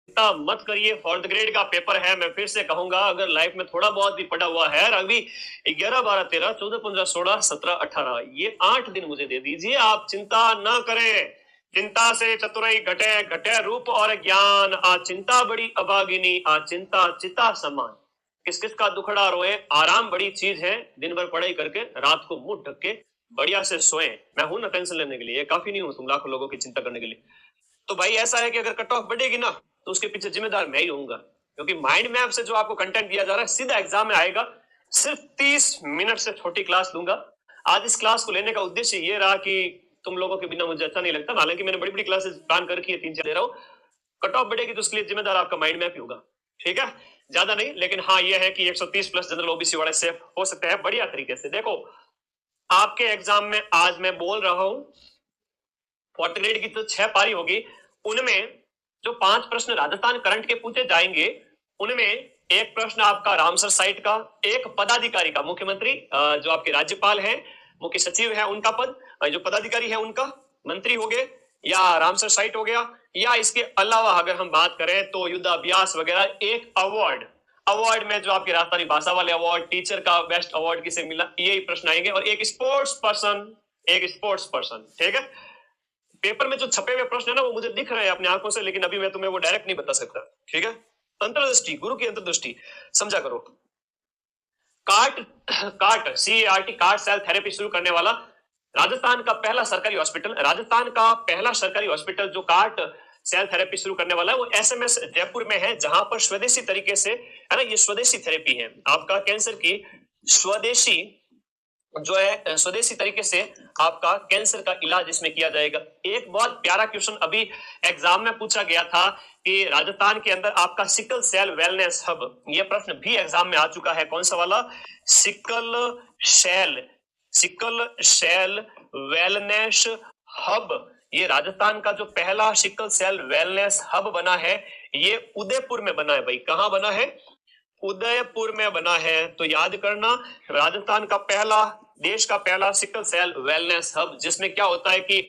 चिंता मत करिए, फोर्थ ग्रेड का पेपर है। मैं फिर से कहूंगा, अगर लाइफ में थोड़ा बहुत भी पड़ा हुआ है, अभी 11 12 13 14 15 16 17 18 ये 8 दिन मुझे दे दीजिए, आप चिंता न करें। चिंता से चतुराई घटे, घटे रूप और ज्ञान। आ चिंता बड़ी अभागिनी, आ चिंता चिता समान। किस किस का दुखड़ा रोए, आराम बड़ी चीज है। दिन भर पढ़ाई करके रात को मुंह ढक के बढ़िया से सोए। मैं हूं ना टेंशन लेने के लिए, काफी नहीं हूं तुम लाखों लोगों की चिंता करने के लिए। तो भाई ऐसा है कि अगर कट ऑफ बढ़ेगी ना, तो उसके पीछे जिम्मेदार मैं ही होऊंगा, क्योंकि माइंड मैप से जो आपको कंटेंट दिया जा रहा है सीधा एग्जाम में आएगा। सिर्फ 30 मिनट से छोटी क्लास दूंगा। आज इस क्लास को लेने का उद्देश्य ये रहा कि तुम लोगों के बिना मुझे अच्छा नहीं लगता, हालांकि मैंने बड़ी बड़ी क्लासेस प्लान कर रखी है, 3 4 दे रहा हूँ। कट ऑफ बढ़ेगी तो उसके लिए जिम्मेदार आपका माइंड मैप ही होगा। ठीक है, ज्यादा नहीं, लेकिन हाँ ये है कि 130 प्लस जनरल ओबीसी वाले सेफ हो सकते हैं बढ़िया तरीके से। देखो, आपके एग्जाम में आज मैं बोल रहा हूं, फोर्थ ग्रेड की तो 6 पारी होगी, उनमें जो 5 प्रश्न राजस्थान करंट के पूछे जाएंगे, उनमें एक प्रश्न आपका रामसर साइट का, एक पदाधिकारी का, मुख्यमंत्री जो आपके राज्यपाल हैं, मुख्य सचिव है उनका पद, जो पदाधिकारी है उनका मंत्री हो गए, या रामसर साइट हो गया, या इसके अलावा अगर हम बात करें तो युद्धाभ्यास वगैरह, एक अवार्ड। अवार्ड में जो आपके राजस्थानी भाषा वाले अवार्ड, टीचर का बेस्ट अवार्ड किसे मिला, यही प्रश्न आएंगे, और एक स्पोर्ट्स पर्सन, एक स्पोर्ट्स पर्सन। ठीक है, पेपर में जो छपे हुए प्रश्न है ना वो मुझे दिख रहे हैं अपनी आंखों से, लेकिन अभी मैं तुम्हें वो डायरेक्ट नहीं बता सकता। ठीक है, अंतर्दृष्टि, गुरु की अंतर्दृष्टि समझा करो। CART, CART CART, CART cell therapy शुरू करने वाला राजस्थान का पहला सरकारी हॉस्पिटल, राजस्थान का पहला सरकारी हॉस्पिटल जो कार्ट सेल थेरेपी शुरू करने वाला है, वो SMS जयपुर में है, जहां पर स्वदेशी तरीके से, है ना, ये स्वदेशी थेरेपी है आपका कैंसर की, स्वदेशी जो है स्वदेशी तरीके से आपका कैंसर का इलाज इसमें किया जाएगा। एक बहुत प्यारा क्वेश्चन अभी एग्जाम में पूछा गया था कि राजस्थान के अंदर आपका सिकल सेल वेलनेस हब, यह प्रश्न भी एग्जाम में आ चुका है। कौन सा वाला? Sickle cell, sickle cell wellness hub. ये राजस्थान का जो पहला सिकल सेल वेलनेस हब बना है, ये उदयपुर में बना है। भाई कहां बना है? उदयपुर में बना है। तो याद करना, राजस्थान का पहला, देश का पहला सिकल सेल वेलनेस हब, जिसमें क्या होता है कि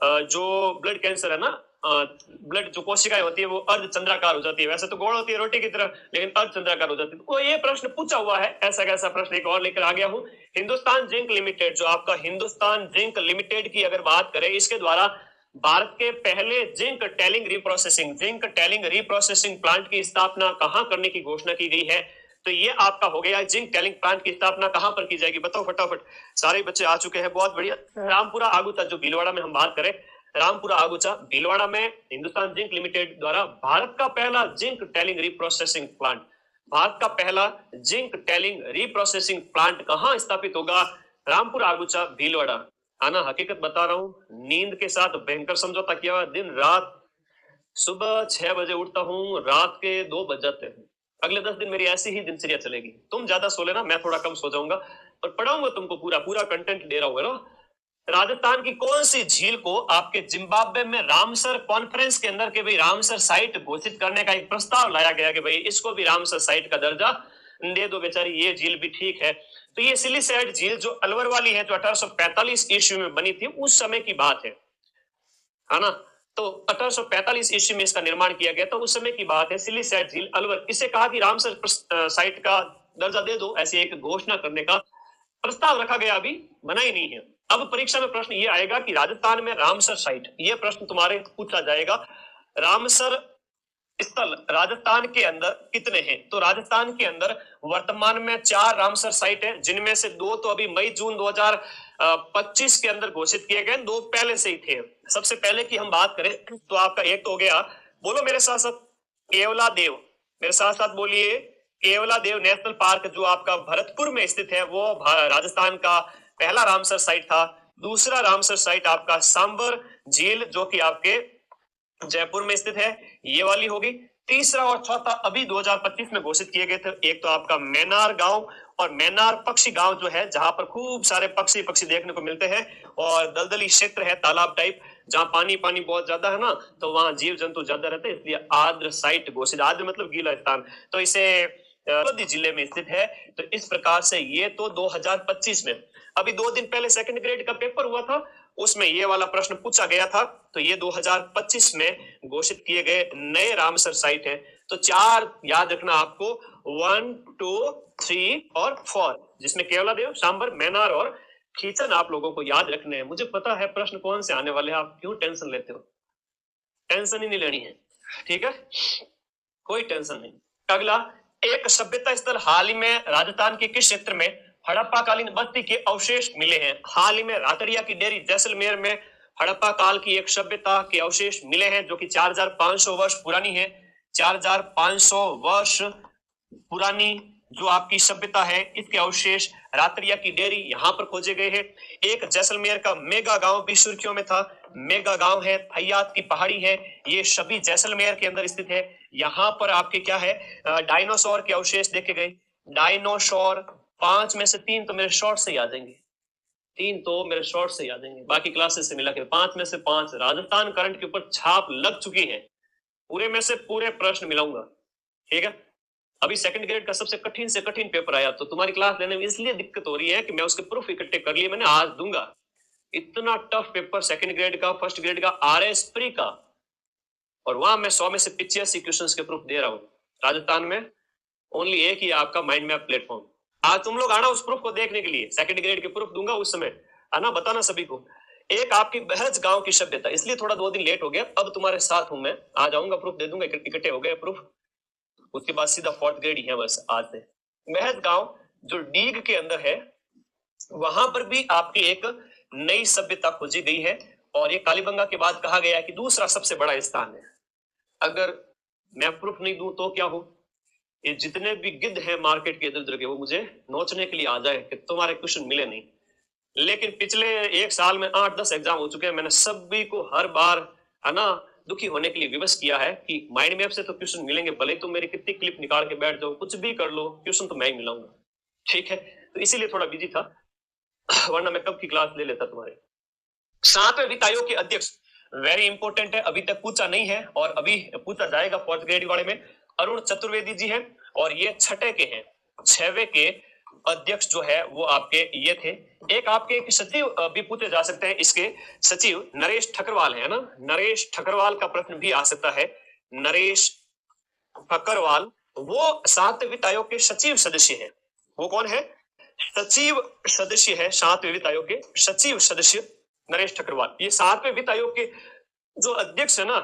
जो ब्लड कैंसर है ना, ब्लड जो कोशिकाएं होती है वो अर्ध चंद्राकार हो जाती है, वैसे तो गोल होती है रोटी की तरह, लेकिन अर्ध चंद्राकार हो जाती है। तो ये प्रश्न पूछा हुआ है, ऐसा कैसा प्रश्न एक और लेकर आ गया हूं। हिंदुस्तान जिंक लिमिटेड, जो आपका हिंदुस्तान जिंक लिमिटेड की अगर बात करें, इसके द्वारा भारत के पहले जिंक टैलिंग रिप्रोसेसिंग प्लांट की स्थापना कहां करने की घोषणा की गई है? तो ये आपका हो गया। जिंक टैलिंग प्लांट की स्थापना कहां पर की जाएगी, बताओ फटाफट। सारे बच्चे आ चुके हैं, बहुत बढ़िया। रामपुरा आगुचा, जो भीलवाड़ा में हम बात करें, रामपुरा आगुचा भीलवाड़ा में हिंदुस्तान जिंक लिमिटेड द्वारा भारत का पहला जिंक टैलिंग रिप्रोसेसिंग प्लांट, भारत का पहला जिंक टैलिंग रिप्रोसेसिंग प्लांट कहां स्थापित होगा? रामपुरा आगुचा भीलवाड़ा। आना, हकीकत बता रहा हूं, नींद के साथ भयंकर समझौता किया हुआ। दिन रात सुबह 6 बजे उठता हूं, रात के 2 बज जाते हैं। अगले 10 दिन मेरी ऐसी ही दिनचर्या चलेगी। तुम ज्यादा सो लेना, मैं थोड़ा कम सो जाऊंगा, और पढ़ाऊंगा तुमको, पूरा पूरा कंटेंट दे रहा हूँ ना। राजस्थान की कौन सी झील को आपके जिम्बाब्वे में रामसर कॉन्फ्रेंस के अंदर के भाई रामसर साइट घोषित करने का एक प्रस्ताव लाया गया कि भाई इसको भी रामसर साइट का दर्जा दे दो, बेचारी ये झील भी ठीक है। तो ये सिलीसैट झील जो अलवर वाली है, जो 1845 ईस्वी में बनी थी, उस समय की बात है ना। तो 1845 ईस्वी में इसका निर्माण किया गया, तो उस समय की बात है। सिलीसैट झील अलवर, इसे कहा कि रामसर साइट का दर्जा दे दो, ऐसी एक घोषणा करने का प्रस्ताव रखा गया, अभी बना ही नहीं है। अब परीक्षा में प्रश्न ये आएगा कि राजस्थान में रामसर साइट, ये प्रश्न तुम्हारे पूछा जाएगा, रामसर स्थल राजस्थान के अंदर कितने हैं? तो राजस्थान के अंदर वर्तमान में 4 रामसर साइट है, जिनमें से 2 तो अभी मई जून 2025 के अंदर घोषित किए गए, 2 पहले से ही थे। सबसे पहले की हम बात करें तो आपका एक तो हो गया, बोलो मेरे साथ साथ, केवला देव, मेरे साथ साथ बोलिए, केवला देव नेशनल पार्क, जो आपका भरतपुर में स्थित है, वो राजस्थान का पहला रामसर साइट था। दूसरा रामसर साइट आपका सांबर झील, जो कि आपके जयपुर में स्थित है, ये वाली होगी। तीसरा और चौथा अभी 2025 में घोषित किए गए थे, एक तो आपका मैनार गांव और मैनार पक्षी गांव, जो है जहां पर खूब सारे पक्षी देखने को मिलते हैं, और दलदली क्षेत्र है, तालाब टाइप, जहां पानी बहुत ज्यादा है ना, तो वहां जीव जंतु ज्यादा रहते हैं, इसलिए आर्द्र साइट घोषित। आर्द्र मतलब गीला स्थान, तो इसे जिले में स्थित है। तो इस प्रकार से ये तो 2025 में, अभी 2 दिन पहले सेकंड ग्रेड का पेपर हुआ था, उसमें ये वाला प्रश्न पूछा गया था। तो ये 2025 में घोषित किए गए नए रामसर साइट है। तो 4 याद रखना आपको, 1, 2, 3 और 4, जिसमें केवलादेव, सांबर, मैनार और खींचन आप लोगों को याद रखने हैं। मुझे पता है प्रश्न कौन से आने वाले हैं, आप क्यों टेंशन लेते हो? टेंशन ही नहीं लेनी है, ठीक है, कोई टेंशन नहीं। अगला, एक सभ्यता स्थल हाल ही में राजस्थान के किस क्षेत्र में हड़प्पा कालीन बस्ती के अवशेष मिले हैं? हाल ही में रातरिया की डेरी जैसलमेर में हड़प्पा काल की एक सभ्यता के अवशेष मिले हैं जो कि 4500 वर्ष पुरानी है। 4500 वर्ष पुरानी जो आपकी सभ्यता है, इसके अवशेष रातरिया की डेरी यहां पर खोजे गए हैं। एक जैसलमेर का मेगा गांव भी सुर्खियों में था। मेगा गांव है, फैयाद की पहाड़ी है, ये सभी जैसलमेर के अंदर स्थित है। यहाँ पर आपके क्या है, डायनासोर के अवशेष देखे गए। डायनासोर 5 में से 3 तो मेरे शॉर्ट से ही आ जाएंगे, 3 तो मेरे शॉर्ट से ही आ जाएंगे, बाकी क्लासेस से मिला के 5 में से 5 राजस्थान करंट के ऊपर छाप लग चुकी है। पूरे में से पूरे प्रश्न मिलाऊंगा, ठीक है। अभी सेकंड ग्रेड का सबसे कठिन से कठिन पेपर आया, तो तुम्हारी क्लास लेने में इसलिए दिक्कत हो रही है कि मैं उसके प्रूफ इकट्ठे कर लिए, मैंने आज दूंगा। इतना टफ पेपर सेकंड ग्रेड का, फर्स्ट ग्रेड का, आरएस प्री का, और वहां मैं 100 में से 85 क्वेश्चंस के प्रूफ दे रहा हूं। राजस्थान में ओनली एक ही आपका माइंड मैप प्लेटफॉर्म। आज तुम लोग आना उस प्रूफ को देखने के लिए, सेकंड ग्रेड के प्रूफ दूंगा उस समय, आना, बताना सभी को। एक आपकी बहज गांव की सभ्यता, इसलिए थोड़ा 2 दिन लेट हो गया, अब तुम्हारे साथ हूं मैं, आ जाऊंगा, प्रूफ दे दूंगा, इकट्ठे हो गए प्रूफ, उसके बाद सीधा फोर्थ ग्रेड ही है बस आज से। महज गांव जो डीग के अंदर है, वहां पर भी आपकी एक नई सभ्यता खोजी गई है, और ये कालीबंगा के बाद कहा गया है कि दूसरा सबसे बड़ा स्थान है। अगर मैं प्रूफ नहीं दूं तो क्या हो, ये जितने भी गिद्ध हैं मार्केट के इधर उधर के, वो मुझे नोचने के लिए आ जाए कि तुम्हारे क्वेश्चन मिले नहीं। लेकिन पिछले 1 साल में 8-10 एग्जाम हो चुके हैं, मैंने सभी को हर बार, है ना, दुखी होने के लिए विवश किया है कि माइंड मैप से तो क्वेश्चन मिलेंगे, भले तुम मेरी कितनी क्लिप निकाल के बैठ जाओ, कुछ भी कर लो, क्वेश्चन तो मैं ही मिलाऊंगा, ठीक है। तो इसीलिए थोड़ा बिजी था, वरना मैं कब की क्लास ले लेता तुम्हारे। 7वें वित्त आयोग के अध्यक्ष, वेरी इंपॉर्टेंट है, अभी तक पूछा नहीं है और अभी पूछा जाएगा फोर्थ ग्रेड वाले में। अरुण चतुर्वेदी जी हैं, और ये 6ठे के हैं। 6वें के अध्यक्ष जो है वो आपके ये थे। एक आपके एक सचिव भी पूछे जा सकते हैं, इसके सचिव नरेश ठकरवाल है ना, नरेश ठकरवाल का प्रश्न भी आ सकता है। नरेश ठकरवाल वो 7वें वित्त आयोग के सचिव सदस्य है। वो कौन है? सचिव सदस्य है 7वें वित्त आयोग के सचिव सदस्य नरेश ठकरवाल। ये 7वें वित्त आयोग के जो अध्यक्ष है ना,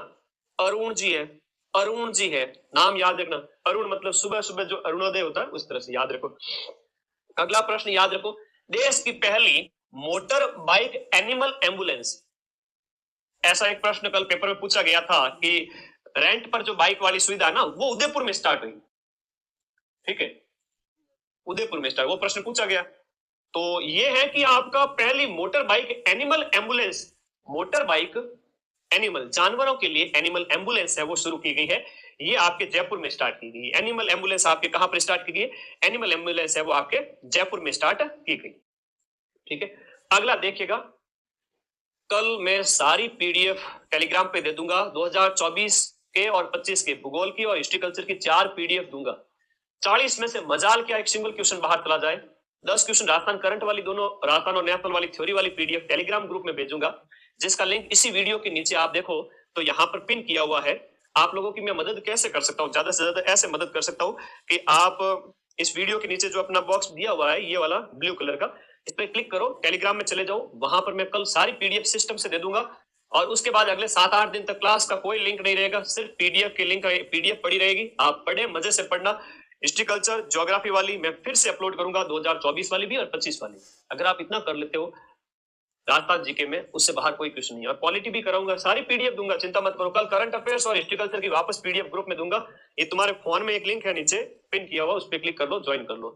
अरुण जी है, अरुण जी है, नाम याद रखना। अरुण मतलब सुबह सुबह जो अरुणोदय होता है, उस तरह से याद रखो। अगला प्रश्न याद रखो, देश की पहली मोटर बाइक एनिमल एम्बुलेंस। ऐसा एक प्रश्न कल पेपर में पूछा गया था कि रेंट पर जो बाइक वाली सुविधा है ना, वो उदयपुर में स्टार्ट हुई, ठीक है, उदयपुर में स्टार्ट, वो प्रश्न पूछा गया। तो ये है कि आपका पहली motor bike animal ambulance, motor bike animal जानवरों के लिए एनिमल एम्बुलेंस है, वो शुरू की गई है। ये आपके जयपुर में स्टार्ट की गई। एनिमल एम्बुलेंस आपके कहां पर स्टार्ट की गई है? एनिमल एम्बुलेंस है वो आपके जयपुर में स्टार्ट की गई, ठीक है। अगला देखिएगा, कल मैं सारी पीडीएफ टेलीग्राम पे दे दूंगा। 2024 के और 25 के भूगोल की और हिस्ट्रीकल्चर की 4 पीडीएफ दूंगा। 40 में से मजाल क्या एक सिंगल क्वेश्चन बाहर चला जाए। 10 क्वेश्चन राजस्थान करंट वाली, दोनों राजस्थान और नेशनल वाली थ्योरी वाली पीडीएफ टेलीग्राम ग्रुप में भेजूंगा, जिसका लिंक इसी वीडियो के नीचे आप देखो तो यहाँ पर पिन किया हुआ है। आप लोगों की मैं मदद कैसे कर सकता हूँ, ज्यादा से ज्यादा ऐसे मदद कर सकता हूँ कि आप इस वीडियो के नीचे जो अपना बॉक्स दिया हुआ है, ये वाला ब्लू कलर का, इस पर क्लिक करो, टेलीग्राम में चले जाओ, वहां पर मैं कल सारी पीडीएफ सिस्टम से दे दूंगा। और उसके बाद अगले 7-8 दिन तक क्लास का कोई लिंक नहीं रहेगा, सिर्फ पीडीएफ के लिंक, पीडीएफ पड़ी रहेगी। आप पढ़े, मजे से पढ़ना। हिस्ट्रीकल्चर ज्योग्राफी वाली मैं फिर से अपलोड करूंगा, 2024 वाली भी और 25 वाली। अगर आप इतना कर लेते हो राजस्थान जीके में, उससे बाहर कोई क्वेश्चन नहीं है। और पॉलिटी भी कराऊंगा, सारी पीडीएफ दूंगा, चिंता मत करो। कल करंट अफेयर्स और हिस्ट्रीकल्चर की वापस पीडीएफ ग्रुप में दूंगा। ये तुम्हारे फोन में एक लिंक है नीचे पिन किया हुआ, उस पर क्लिक कर लो, ज्वाइन कर लो।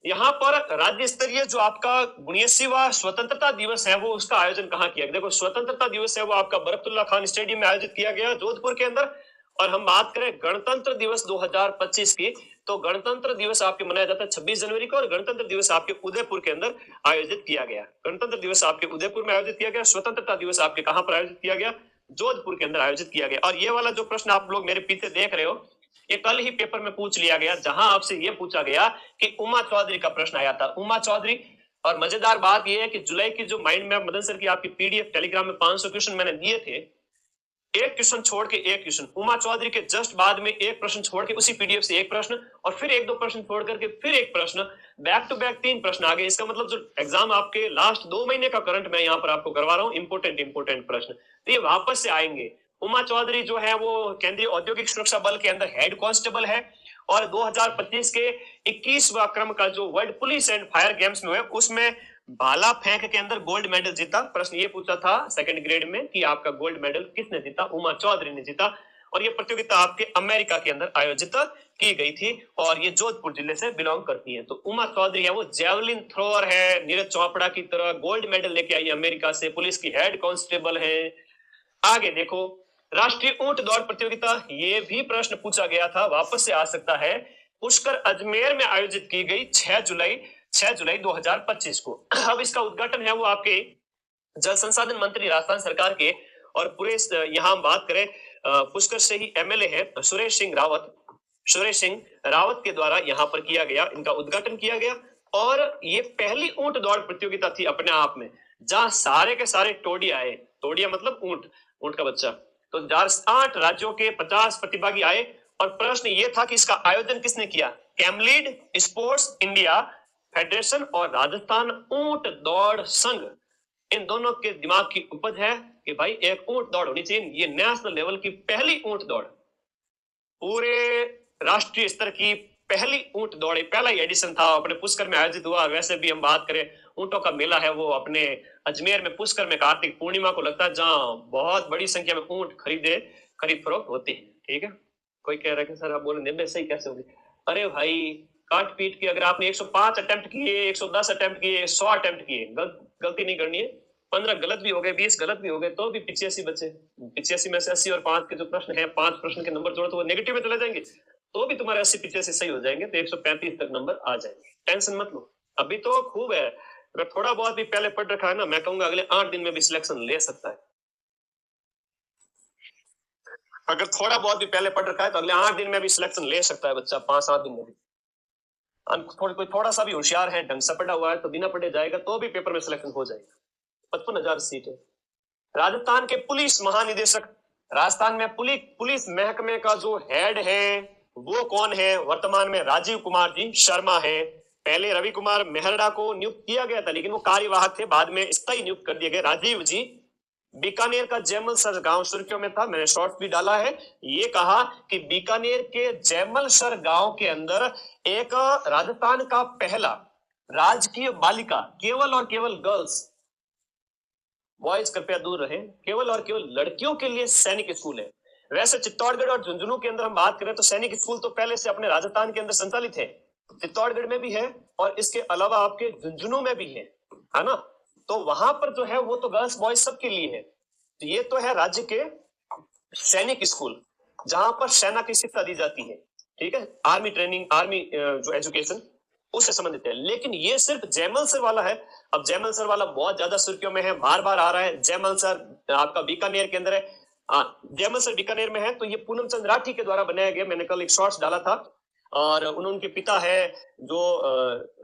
यहाँ पर राज्य स्तरीय जो आपका 79वां स्वतंत्रता दिवस है, वो उसका आयोजन कहाँ किया गया? देखो, स्वतंत्रता दिवस है वो आपका बरकतुल्ला खान स्टेडियम में आयोजित किया गया, जोधपुर के अंदर। और हम बात करें गणतंत्र दिवस 2025 की, तो गणतंत्र दिवस आपके मनाया जाता है 26 जनवरी को, और गणतंत्र दिवस आपके उदयपुर के अंदर आयोजित किया गया। गणतंत्र दिवस आपके उदयपुर में आयोजित किया गया, स्वतंत्रता दिवस आपके कहां पर आयोजित किया गया? जोधपुर के अंदर आयोजित किया गया। और ये वाला जो प्रश्न आप लोग मेरे पीछे देख रहे हो, ये कल ही पेपर में पूछ लिया गया, जहां आपसे ये पूछा गया कि उमा चौधरी का प्रश्न आया था। उमा चौधरी और मजेदार बात यह है कि जुलाई की जो माइंड मैप मदन सर की आपकी पीडीएफ टेलीग्राम में 500 क्वेश्चन मैंने दिए थे, एक क्वेश्चन छोड़ के एक क्वेश्चन, उमा चौधरी के जस्ट बाद में एक प्रश्न छोड़ के उसी पीडीएफ से एक प्रश्न, और फिर एक दो प्रश्न छोड़ करके फिर एक प्रश्न, बैक टू बैक 3 प्रश्न आ गए। इसका मतलब जो एग्जाम आपके लास्ट 2 महीने का करंट मैं यहाँ पर आपको करवा रहा हूँ, इंपोर्टेंट प्रश्न, तो ये वापस से आएंगे। उमा चौधरी जो है वो केंद्रीय औद्योगिक सुरक्षा बल के अंदर हेड कांस्टेबल है, और 2025 के 21वां क्रम का जो world police and fire games में हुए उसमें भाला फेंक के अंदर गोल्ड मेडल जीता। प्रश्न ये पूछा था सेकंड ग्रेड में कि आपका गोल्ड मेडल किसने जीता, उमा चौधरी ने जीता, और ये प्रतियोगिता आपके अमेरिका के अंदर आयोजित की गई थी, और ये जोधपुर जिले से बिलोंग करती है। तो उमा चौधरी है वो जेवलिन थ्रोअर है, नीरज चोपड़ा की तरह गोल्ड मेडल लेके आई अमेरिका से, पुलिस की हेड कांस्टेबल है। आगे देखो, राष्ट्रीय ऊंट दौड़ प्रतियोगिता, ये भी प्रश्न पूछा गया था, वापस से आ सकता है। पुष्कर अजमेर में आयोजित की गई 6 जुलाई 2025 को। अब इसका उद्घाटन है वो आपके जल संसाधन मंत्री राजस्थान सरकार के, और पूरे यहाँ हम बात करें पुष्कर से ही एमएलए है सुरेश सिंह रावत के द्वारा यहाँ पर किया गया, इनका उद्घाटन किया गया। और ये पहली ऊंट दौड़ प्रतियोगिता थी अपने आप में, जहां सारे के सारे टोडिया आए, टोडिया मतलब ऊंट का बच्चा। तो 8 राज्यों के 50 प्रतिभागी आए, और प्रश्न ये था कि इसका आयोजन किसने किया, कैमलीड स्पोर्ट्स इंडिया फेडरेशन और राजस्थान ऊंट दौड़ संघ, इन दोनों के दिमाग की उपज है कि भाई एक ऊंट दौड़ होनी चाहिए। ये नेशनल लेवल की पहली ऊंट दौड़, पूरे राष्ट्रीय स्तर की पहली ऊंट दौड़, पहला ही एडिशन था, अपने पुष्कर में आयोजित हुआ। वैसे भी हम बात करें ऊंटों का मेला है वो अपने अजमेर में पुष्कर में कार्तिक पूर्णिमा को लगता है, जहां बहुत बड़ी संख्या में ऊंट खरीद फरोख्त होती है। ठीक है, कोई कह रहा है कि सर आप बोले निब्बे सही कैसे होगी, अरे भाई काट पीट के अगर आपने 105 अटेम्प्ट किए, 110 अटेम्प्ट किए, 100 अटेम्प्ट किए, गलती नहीं करनी है, 15 गलत भी हो गए, 20 गलत भी हो गए, तो भी 85 बचे। 85 में से 80 और 5 के जो प्रश्न है, 5 प्रश्न के नंबर जोड़ो तो वो नेगेटिव में चले जाएंगे, तो भी तुम्हारे 80-85 सही हो जाएंगे, तो 135 तक नंबर आ जाएंगे। टेंशन मत लो, अभी तो खूब है। अगर थोड़ा बहुत भी पहले पढ़ रखा है ना, मैं कहूंगा अगले 8 दिन में भी सिलेक्शन ले सकता है। अगर थोड़ा बहुत भी पहले पढ़ रखा है तो अगले 8 दिन में भी सिलेक्शन ले सकता है बच्चा, 5-7 दिन में भी। कोई थोड़ा सा भी होशियार है, ढंग से पढ़ा हुआ है, तो बिना पढ़े जाएगा तो भी पेपर में सिलेक्शन हो जाएगा। 55,000 सीट है। राजस्थान के पुलिस महानिदेशक, राजस्थान में पुलिस महकमे का जो हेड है वो कौन है, वर्तमान में राजीव कुमार जी शर्मा है। पहले रवि कुमार मेहरड़ा को नियुक्त किया गया था, लेकिन वो कार्यवाहक थे, बाद में स्थायी नियुक्त कर दिए गए राजीव जी। बीकानेर का जैमल सर गांव सुर्खियों में था, मैंने शॉर्ट भी डाला है। ये कहा कि बीकानेर के जैमल सर गांव के अंदर एक राजस्थान का पहला राजकीय बालिका, केवल और केवल गर्ल्स, बॉयज कृपया दूर रहे, केवल और केवल लड़कियों के लिए सैनिक स्कूल है। वैसे चित्तौड़गढ़ और झुंझुनू के अंदर हम बात करें तो सैनिक स्कूल तो पहले से अपने राजस्थान के अंदर संचालित है, चित्तौड़गढ़ में भी है और इसके अलावा आपके झुंझुनू में भी है ना। तो वहां पर जो है वो तो गर्ल्स बॉयज सबके लिए है। तो ये तो है राज्य के सैनिक स्कूल, जहां पर सेना की शिक्षा दी जाती है। ठीक है, आर्मी ट्रेनिंग, आर्मी जो एजुकेशन उससे संबंधित है। लेकिन ये सिर्फ जैमल सर वाला है। अब जैमल सर वाला बहुत ज्यादा सुर्खियों में है, बार बार आ रहा है। जैमल सर आपका बीकानेर के अंदर है, जैमल सर बीकानेर में है। तो ये पूनम चंद राठी के द्वारा बनाया गया, मैंने कल एक शॉर्ट्स डाला था। और उनके पिता है जो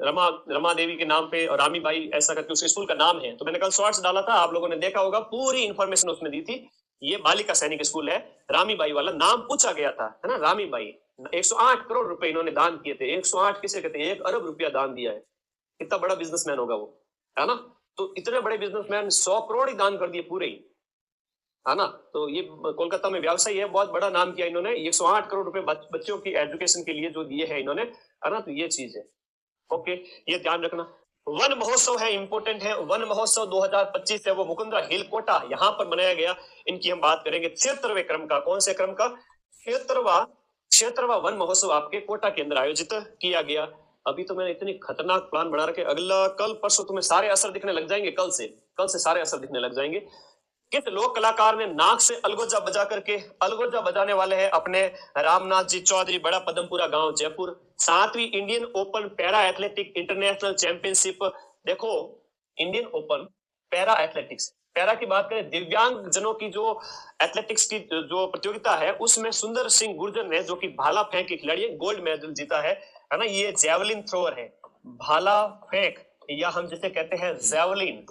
रमा देवी के नाम पे, और रामी बाई ऐसा करके उसके स्कूल का नाम है। तो मैंने कल शॉर्ट्स डाला था, आप लोगों ने देखा होगा, पूरी इंफॉर्मेशन उसमें दी थी। ये बालिका सैनिक स्कूल है, रामी बाई वाला नाम पूछा गया था, है ना, रामी बाई। 108 करोड़ रुपए इन्होंने दान किए थे। 108 किसे कहते हैं, 1 अरब रुपया दान दिया है। कितना बड़ा बिजनेसमैन होगा वो, है ना। तो इतने बड़े बिजनेसमैन 100 करोड़ ही दान कर दिए पूरे ही, है ना। तो ये कोलकाता में व्यवसायी है, बहुत बड़ा नाम किया इन्होंने। 108 करोड़ रुपए बच्चों की एजुकेशन के लिए जो दिए हैं इन्होंने, है ना। तो ये चीज है, ओके, ये ध्यान रखना। वन महोत्सव है, इंपोर्टेंट है। वन महोत्सव 2025 है, वो मुकुंदरा हिल कोटा यहाँ पर मनाया गया। इनकी हम बात करेंगे 76वें क्रम का। कौन से क्रम का? 76वां वन महोत्सव आपके कोटा के अंदर आयोजित किया गया। अभी तो मैंने इतनी खतरनाक प्लान बना रखे, अगला कल परसों तुम्हें सारे असर दिखने लग जाएंगे। कल से सारे असर दिखने लग जाएंगे। किस लोक कलाकार ने नाक से अलगोजा बजा करके, अलगोजा बजाने वाले हैं अपने रामनाथ जी चौधरी, बड़ा पदमपुरा गांव, जयपुर। 7वीं Indian open para athletic international championship. देखो, Indian open para athletics, para की बात करें, दिव्यांग जनों की जो एथलेटिक्स की जो प्रतियोगिता है, उसमें सुंदर सिंह गुर्जर ने, जो कि भाला फेंक के खिलाड़ी है, गोल्ड मेडल जीता है ना। ये जेवलिन थ्रोअर है, भाला फेंक, या हम जिसे कहते हैं जेवलिन,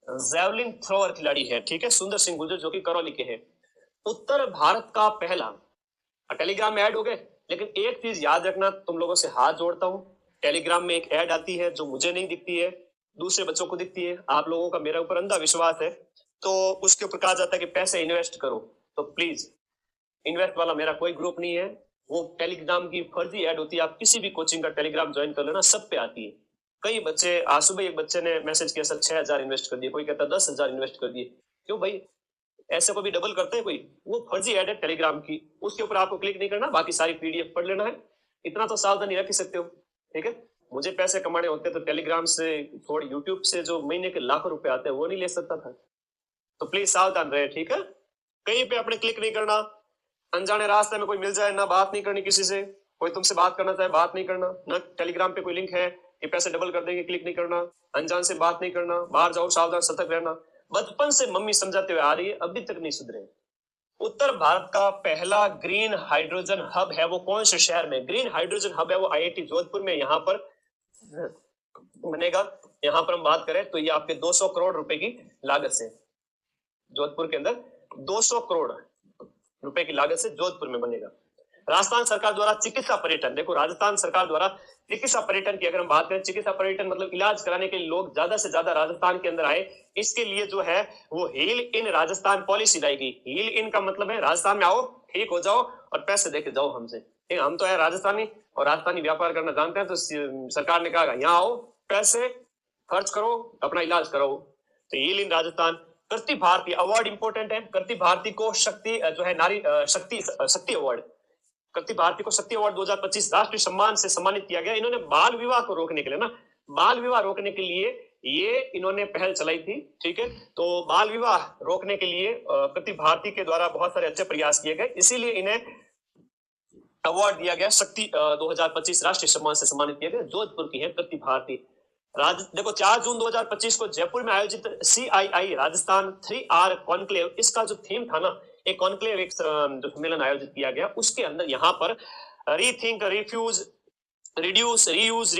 जेवलिन थ्रोअर खिलाड़ी है, ठीक है, सुंदर सिंह गुर्जर, जो कि करौली के हैं। उत्तर भारत का पहला, टेलीग्राम में ऐड हो गए। लेकिन एक चीज याद रखना, तुम लोगों से हाथ जोड़ता हूं, टेलीग्राम में एक ऐड आती है जो मुझे नहीं दिखती है, दूसरे बच्चों को दिखती है, आप लोगों का मेरे ऊपर अंधा विश्वास है, तो उसके ऊपर कहा जाता है कि पैसे इन्वेस्ट करो। तो प्लीज, इन्वेस्ट वाला मेरा कोई ग्रुप नहीं है, वो टेलीग्राम की फर्जी ऐड होती है। आप किसी भी कोचिंग का टेलीग्राम ज्वाइन कर लेना, सब पे आती है। कई बच्चे, आज सुबह एक बच्चे ने मैसेज किया, सर 6,000 इन्वेस्ट कर दिए, कोई कहता 10,000 इन्वेस्ट कर दिए। क्यों भाई, ऐसे को भी डबल करते हैं कोई? वो फर्जी ऐड है टेलीग्राम की, उसके ऊपर आपको क्लिक नहीं करना, बाकी सारी पीडीएफ पढ़ लेना है। इतना तो सावधानी रख ही सकते हो, ठीक है। मुझे पैसे कमाने होते तो टेलीग्राम से, थोड़ी यूट्यूब से जो महीने के लाखों रुपए आते हैं वो नहीं ले सकता था। तो प्लीज सावधान रहे, ठीक है। कहीं पे अपने क्लिक नहीं करना, अनजाने रास्ते में कोई मिल जाए ना, बात नहीं करनी किसी से, कोई तुमसे बात करना चाहे बात नहीं करना ना। टेलीग्राम पे कोई लिंक है कि पैसे डबल कर देंगे, क्लिक नहीं करना, अनजान से बात नहीं करना, बाहर जाओ सावधान सतर्क रहना। बचपन से मम्मी समझाते हुए आ रही है, अभी तक नहीं सुधरे। उत्तर भारत का पहला ग्रीन हाइड्रोजन हब है वो कौन से शहर में? ग्रीन हाइड्रोजन हब है वो आईआईटी जोधपुर में, यहाँ पर बनेगा। यहाँ पर हम बात करें तो ये आपके 200 करोड़ रुपए की लागत से, जोधपुर के अंदर 200 करोड़ रुपए की लागत से जोधपुर में बनेगा। राजस्थान सरकार द्वारा चिकित्सा पर्यटन, देखो राजस्थान सरकार द्वारा चिकित्सा पर्यटन की अगर हम बात करें, चिकित्सा पर्यटन मतलब इलाज कराने के लिए लोग ज्यादा से ज्यादा राजस्थान के अंदर आए, इसके लिए जो है वो हील इन राजस्थान पॉलिसी लाएगी। हील इन का मतलब है राजस्थान में आओ, ठीक हो जाओ और पैसे देके जाओ हमसे। हम तो है राजस्थानी और राजस्थानी व्यापार करना जानते हैं, तो सरकार ने कहा यहाँ आओ, पैसे खर्च करो, अपना इलाज करो। तो heal in Rajasthan. Kriti Bharati award important है। कृति भारती को शक्ति जो है नारी शक्ति अवार्ड, कृति भारती को शक्ति अवार्ड 2025 राष्ट्रीय सम्मान से सम्मानित किया गया। इन्होंने बाल विवाह को रोकने के लिए ना, बाल विवाह रोकने के लिए ये इन्होंने पहल चलाई थी, ठीक है। तो बाल विवाह रोकने के लिए कृति भारती के द्वारा बहुत सारे अच्छे प्रयास किए गए, इसीलिए इन्हें अवार्ड दिया गया, शक्ति 2025 राष्ट्रीय सम्मान से सम्मानित किया गया। जोधपुर की है कृति भारती। देखो 4 जून 2025 को जयपुर में आयोजित CII राजस्थान 3R कॉन्क्लेव, इसका जो थीम था ना, एक कॉन्क्लेव, एक जो सम्मेलन आयोजित किया गया, उसके अंदर यहाँ पर rethink, refuse, reduce, reuse,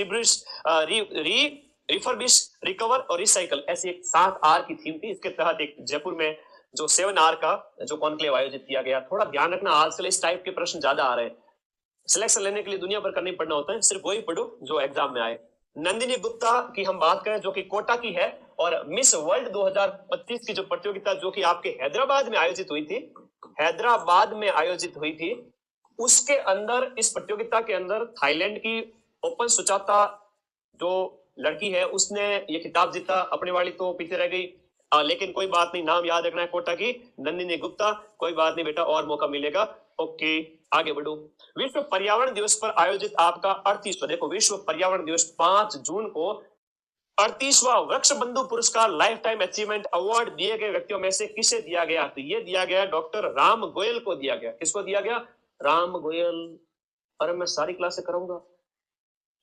refurbish, recover और रिसाइकल, ऐसी एक 7R की थीम थी। इसके तहत एक जयपुर में जो 7R का जो कॉन्क्लेव आयोजित किया गया। थोड़ा ध्यान रखना, आजकल इस टाइप के प्रश्न ज्यादा आ रहे हैं। सिलेक्शन लेने के लिए दुनिया भर का नहीं पढ़ना होता है, सिर्फ वही पढ़ो जो एग्जाम में आए। नंदिनी गुप्ता की हम बात करें, जो कि कोटा की है, और मिस वर्ल्ड 2025 की जो प्रतियोगिता जो कि आपके हैदराबाद में आयोजित हुई थी, हैदराबाद में आयोजित हुई थी, उसके अंदर, इस प्रतियोगिता के अंदर थाईलैंड की ओपन सुचाता जो लड़की है, उसने ये खिताब जीता। अपने वाली तो पीछे रह गई, लेकिन कोई बात नहीं, नाम याद रखना है कोटा की, नंदिनी गुप्ता। कोई बात नहीं बेटा, और मौका मिलेगा। ओके, आगे बढ़ो। विश्व पर्यावरण दिवस पर आयोजित आपका 38वां, देखो विश्व पर्यावरण दिवस 5 जून को 38वां वृक्ष बंधु पुरस्कार लाइफ टाइम अचीवमेंट अवार्ड दिए गए व्यक्तियों में से किसे दिया गया? तो ये दिया गया डॉक्टर राम गोयल को दिया गया। किसको दिया गया? राम गोयल। अरे मैं सारी क्लासे कराऊंगा।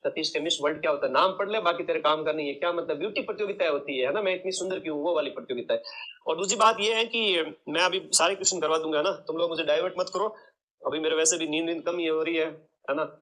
सतीश के मिस वर्ल्ड क्या होता है, नाम पढ़ ले, बाकी तेरे काम करनी है। क्या मतलब? ब्यूटी प्रतियोगिता होती है ना, मैं इतनी सुंदर क्यों, वो वाली प्रतियोगिता है। और दूसरी बात ये है कि मैं अभी सारे क्वेश्चन करवा दूंगा ना, तुम लोग मुझे डाइवर्ट मत करो। अभी मेरे वैसे भी नींद कम ही हो रही है ना।